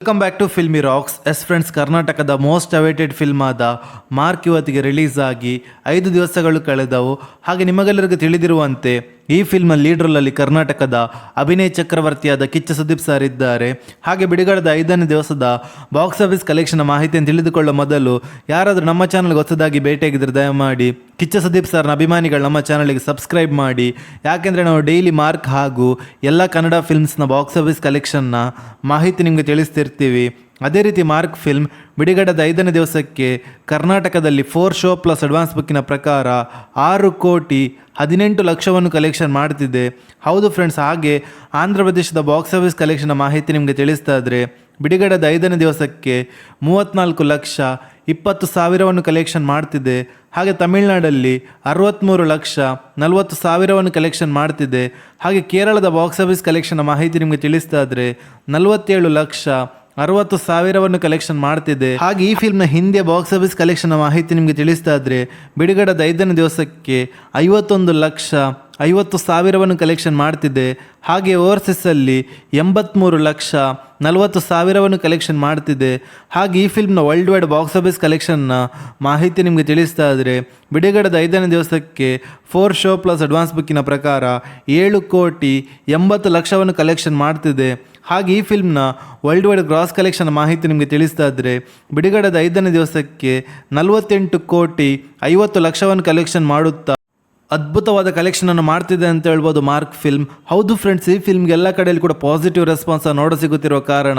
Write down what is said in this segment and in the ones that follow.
Welcome back to Filmy Rocks. Friends, ಕರ್ನಾಟಕದ most awaited film ಆದ Mark ಇವತ್ತಿಗೆ release ಆಗಿ 5 ದಿವಸಗಳು ಕಳೆದವು. ಹಾಗೆ ನಿಮಗೆಲ್ಲರಿಗೂ ತಿಳಿದಿರುವಂತೆ ಈ ಫಿಲ್ಮ್ ಲೀಡ್ ರೋಲಲ್ಲಿ ಕರ್ನಾಟಕದ ಅಭಿನಯ ಚಕ್ರವರ್ತಿಯಾದ ಕಿಚ್ಚ ಸುದೀಪ್ ಸರ್ ಇದ್ದಾರೆ. ಹಾಗೆ ಬಿಡುಗಡೆದ 5ನೇ ದಿವಸದ ಬಾಕ್ಸ್ ಆಫೀಸ್ ಕಲೆಕ್ಷನ್ ಮಾಹಿತಿಯನ್ನು ತಿಳಿದುಕೊಳ್ಳೋ ಮೊದಲು ಯಾರಾದರೂ ನಮ್ಮ ಚಾನಲ್ಗೆ ಹೊಸದಾಗಿ ಭೇಟಿಯಾಗಿದ್ದರೆ ದಯಮಾಡಿ ಕಿಚ್ಚ ಸುದೀಪ್ ಸರ್ನ ಅಭಿಮಾನಿಗಳು ನಮ್ಮ ಚಾನಲ್ಗೆ ಸಬ್ಸ್ಕ್ರೈಬ್ ಮಾಡಿ. ಯಾಕೆಂದರೆ ನಾವು ಡೈಲಿ ಮಾರ್ಕ್ ಹಾಗೂ ಎಲ್ಲ ಕನ್ನಡ ಫಿಲ್ಮ್ಸ್ನ ಬಾಕ್ಸ್ ಆಫೀಸ್ ಕಲೆಕ್ಷನ್ನ ಮಾಹಿತಿ ನಿಮಗೆ ತಿಳಿಸ್ತಿರ್ತೀವಿ. ಅದೇ ರೀತಿ ಮಾರ್ಕ್ ಫಿಲ್ಮ್ ಬಿಡುಗಡೆದ 5ನೇ ದಿವಸಕ್ಕೆ ಕರ್ನಾಟಕದಲ್ಲಿ 4 ಶೋ ಪ್ಲಸ್ ಅಡ್ವಾನ್ಸ್ ಬುಕ್ಕಿನ ಪ್ರಕಾರ 6,18,00,000 ಕಲೆಕ್ಷನ್ ಮಾಡ್ತಿದೆ. ಹೌದು ಫ್ರೆಂಡ್ಸ್, ಹಾಗೆ ಆಂಧ್ರ ಪ್ರದೇಶದ ಬಾಕ್ಸ್ ಆಫೀಸ್ ಕಲೆಕ್ಷನ್ನ ಮಾಹಿತಿ ನಿಮಗೆ ತಿಳಿಸ್ತಾ ಇದ್ರೆ ಬಿಡುಗಡೆದ 5ನೇ ದಿವಸಕ್ಕೆ 34,20,000 ಕಲೆಕ್ಷನ್ ಮಾಡ್ತಿದೆ. ಹಾಗೆ ತಮಿಳುನಾಡಲ್ಲಿ 63,40,000 ಕಲೆಕ್ಷನ್ ಮಾಡ್ತಿದೆ. ಹಾಗೆ ಕೇರಳದ ಬಾಕ್ಸ್ ಆಫೀಸ್ ಕಲೆಕ್ಷನ್ನ ಮಾಹಿತಿ ನಿಮಗೆ ತಿಳಿಸ್ತಾ ಇದ್ರೆ 47,60,000 ಕಲೆಕ್ಷನ್ ಮಾಡ್ತಿದೆ. ಹಾಗೆ ಈ ಫಿಲ್ಮ್ನ ಹಿಂದಿಯ ಬಾಕ್ಸ್ ಆಫೀಸ್ ಕಲೆಕ್ಷನ್ ಮಾಹಿತಿ ನಿಮಗೆ ತಿಳಿಸ್ತಾ ಇದ್ರೆ ಬಿಡುಗಡೆದ 5ನೇ ದಿವಸಕ್ಕೆ 51,50,000 ಕಲೆಕ್ಷನ್ ಮಾಡ್ತಿದೆ. ಹಾಗೆ ಓವರ್ಸೀಸಲ್ಲಿ 83,40,000 ಕಲೆಕ್ಷನ್ ಮಾಡ್ತಿದೆ. ಹಾಗೆ ಈ ಫಿಲ್ಮ್ನ ವರ್ಲ್ಡ್ ವೈಡ್ ಬಾಕ್ಸ್ ಆಫೀಸ್ ಕಲೆಕ್ಷನ್ನ ಮಾಹಿತಿ ನಿಮಗೆ ತಿಳಿಸ್ತಾ ಇದ್ರೆ ಬಿಡುಗಡೆದ 5ನೇ ದಿವಸಕ್ಕೆ 4 ಶೋ ಪ್ಲಸ್ ಅಡ್ವಾನ್ಸ್ ಬುಕ್ಕಿನ ಪ್ರಕಾರ 7,80,00,000 ಕಲೆಕ್ಷನ್ ಮಾಡ್ತಿದೆ. ಹಾಗೆ ಈ ಫಿಲ್ಮ್ನ ವರ್ಲ್ಡ್ ವೈಡ್ ಗ್ರಾಸ್ ಕಲೆಕ್ಷನ್ ಮಾಹಿತಿ ನಿಮಗೆ ತಿಳಿಸ್ತಾ ಇದ್ರೆ ಬಿಡುಗಡೆದ 5ನೇ ದಿವಸಕ್ಕೆ 48,50,00,000 ಕಲೆಕ್ಷನ್ ಮಾಡುತ್ತಾ ಅದ್ಭುತವಾದ ಕಲೆಕ್ಷನನ್ನು ಮಾಡ್ತಿದೆ ಅಂತ ಹೇಳ್ಬೋದು ಮಾರ್ಕ್ ಫಿಲ್ಮ್. ಹೌದು ಫ್ರೆಂಡ್ಸ್, ಈ ಫಿಲ್ಮ್ಗೆ ಎಲ್ಲ ಕಡೆಯಲ್ಲಿ ಕೂಡ ಪಾಸಿಟಿವ್ ರೆಸ್ಪಾನ್ಸ್ ನೋಡ ಸಿಗುತ್ತಿರುವ ಕಾರಣ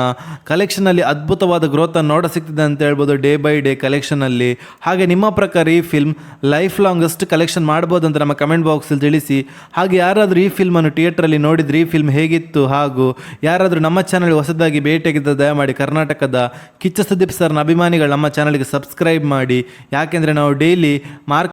ಕಲೆಕ್ಷನಲ್ಲಿ ಅದ್ಭುತವಾದ ಗ್ರೋತನ್ನು ನೋಡ ಸಿಗ್ತಿದೆ ಅಂತ ಹೇಳ್ಬೋದು ಡೇ ಬೈ ಡೇ ಕಲೆಕ್ಷನಲ್ಲಿ. ಹಾಗೆ ನಿಮ್ಮ ಪ್ರಕಾರ ಈ ಫಿಲ್ಮ್ ಲೈಫ್ ಲಾಂಗ್ ಎಷ್ಟು ಕಲೆಕ್ಷನ್ ಮಾಡ್ಬೋದು ಅಂತ ನಮ್ಮ ಕಮೆಂಟ್ ಬಾಕ್ಸಲ್ಲಿ ತಿಳಿಸಿ. ಹಾಗೆ ಯಾರಾದರೂ ಈ ಫಿಲ್ಮನ್ನು ಥಿಯೇಟ್ರಲ್ಲಿ ನೋಡಿದರೆ ಈ ಫಿಲ್ಮ್ ಹೇಗಿತ್ತು, ಹಾಗೂ ಯಾರಾದರೂ ನಮ್ಮ ಚಾನಲ್ಗೆ ಹೊಸದಾಗಿ ಭೇಟಿಯಾಗಿದ್ದ ದಯಮಾಡಿ ಕರ್ನಾಟಕದ ಕಿಚ್ಚ ಸುದೀಪ್ ಸರ್ನ ಅಭಿಮಾನಿಗಳು ನಮ್ಮ ಚಾನಲ್ಗೆ ಸಬ್ಸ್ಕ್ರೈಬ್ ಮಾಡಿ. ಯಾಕೆಂದರೆ ನಾವು ಡೈಲಿ ಮಾರ್ಕ್